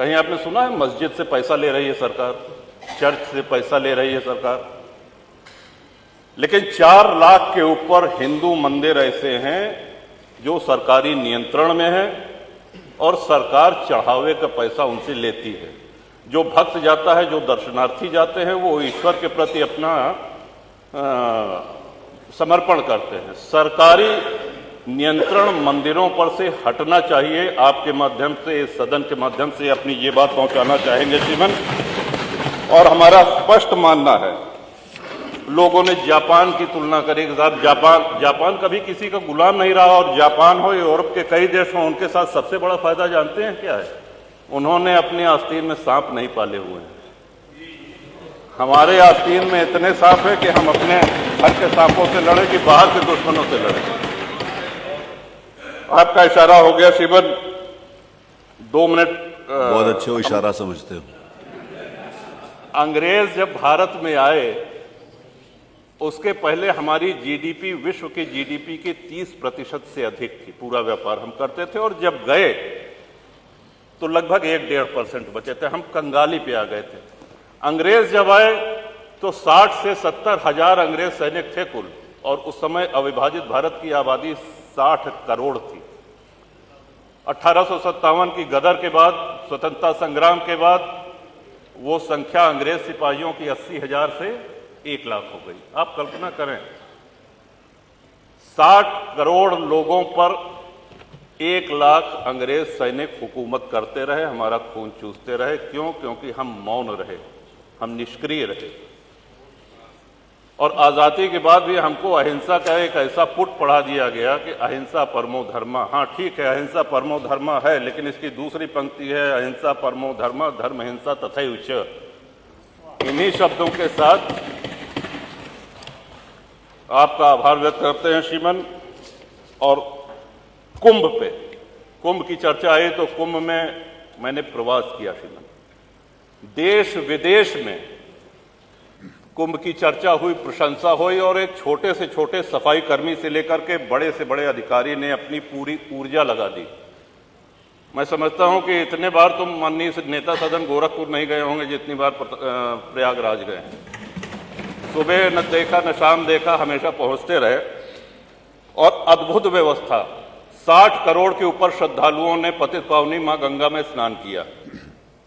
कहीं आपने सुना है मस्जिद से पैसा ले रही है सरकार, चर्च से पैसा ले रही है सरकार? लेकिन 4 लाख के ऊपर हिंदू मंदिर ऐसे हैं जो सरकारी नियंत्रण में है और सरकार चढ़ावे का पैसा उनसे लेती है। जो भक्त जाता है, जो दर्शनार्थी जाते हैं, वो ईश्वर के प्रति अपना समर्पण करते हैं। सरकारी नियंत्रण मंदिरों पर से हटना चाहिए। आपके माध्यम से, इस सदन के माध्यम से अपनी ये बात पहुंचाना चाहेंगे श्रीमान। और हमारा स्पष्ट मानना है, लोगों ने जापान की तुलना करी कि साहब जापान कभी किसी का गुलाम नहीं रहा, और जापान हो, यूरोप के कई देश हों, उनके साथ सबसे बड़ा फायदा जानते हैं क्या है? उन्होंने अपनी आस्तीन में सांप नहीं पाले हुए हैं। हमारे आस्तीन में इतने सांप हैं कि हम अपने घर के सांपों से लड़े कि बाहर के दुश्मनों से लड़े। आपका इशारा हो गया श्रीमन, 2 मिनट। बहुत अच्छे इशारा समझते हो। अंग्रेज जब भारत में आए, उसके पहले हमारी जीडीपी विश्व के जीडीपी के 30% से अधिक थी। पूरा व्यापार हम करते थे, और जब गए तो लगभग 1-1.5% बचे थे। हम कंगाली पे आ गए थे। अंग्रेज जब आए तो 60 से 70 हजार अंग्रेज सैनिक थे कुल, और उस समय अविभाजित भारत की आबादी 60 करोड़ थी। 1857 की गदर के बाद, स्वतंत्रता संग्राम के बाद, वो संख्या अंग्रेज सिपाहियों की 80,000 से 1 लाख हो गई। आप कल्पना करें, 60 करोड़ लोगों पर 1 लाख अंग्रेज सैनिक हुकूमत करते रहे, हमारा खून चूसते रहे। क्यों? क्योंकि हम मौन रहे, हम निष्क्रिय रहे। और आजादी के बाद भी हमको अहिंसा का एक ऐसा पुट पढ़ा दिया गया कि अहिंसा परमो धर्मा। हाँ ठीक है, अहिंसा परमो धर्मा है, लेकिन इसकी दूसरी पंक्ति है अहिंसा परमो धर्मा धर्म हिंसा तथैव च। इन्हीं शब्दों के साथ आपका आभार व्यक्त करते हैं श्रीमन। और कुंभ की चर्चा आई तो कुंभ में मैंने प्रवास किया श्रीमन। देश विदेश में कुंभ की चर्चा हुई, प्रशंसा हुई, और एक छोटे से छोटे सफाई कर्मी से लेकर के बड़े से बड़े अधिकारी ने अपनी पूरी ऊर्जा लगा दी। मैं समझता हूं कि इतने बार तुम माननीय नेता सदन गोरखपुर नहीं गए होंगे जितनी बार प्रयागराज गए। सुबह न देखा न शाम देखा, हमेशा पहुंचते रहे। और अद्भुत व्यवस्था, 60 करोड़ के ऊपर श्रद्धालुओं ने पतित पावनी मां गंगा में स्नान किया।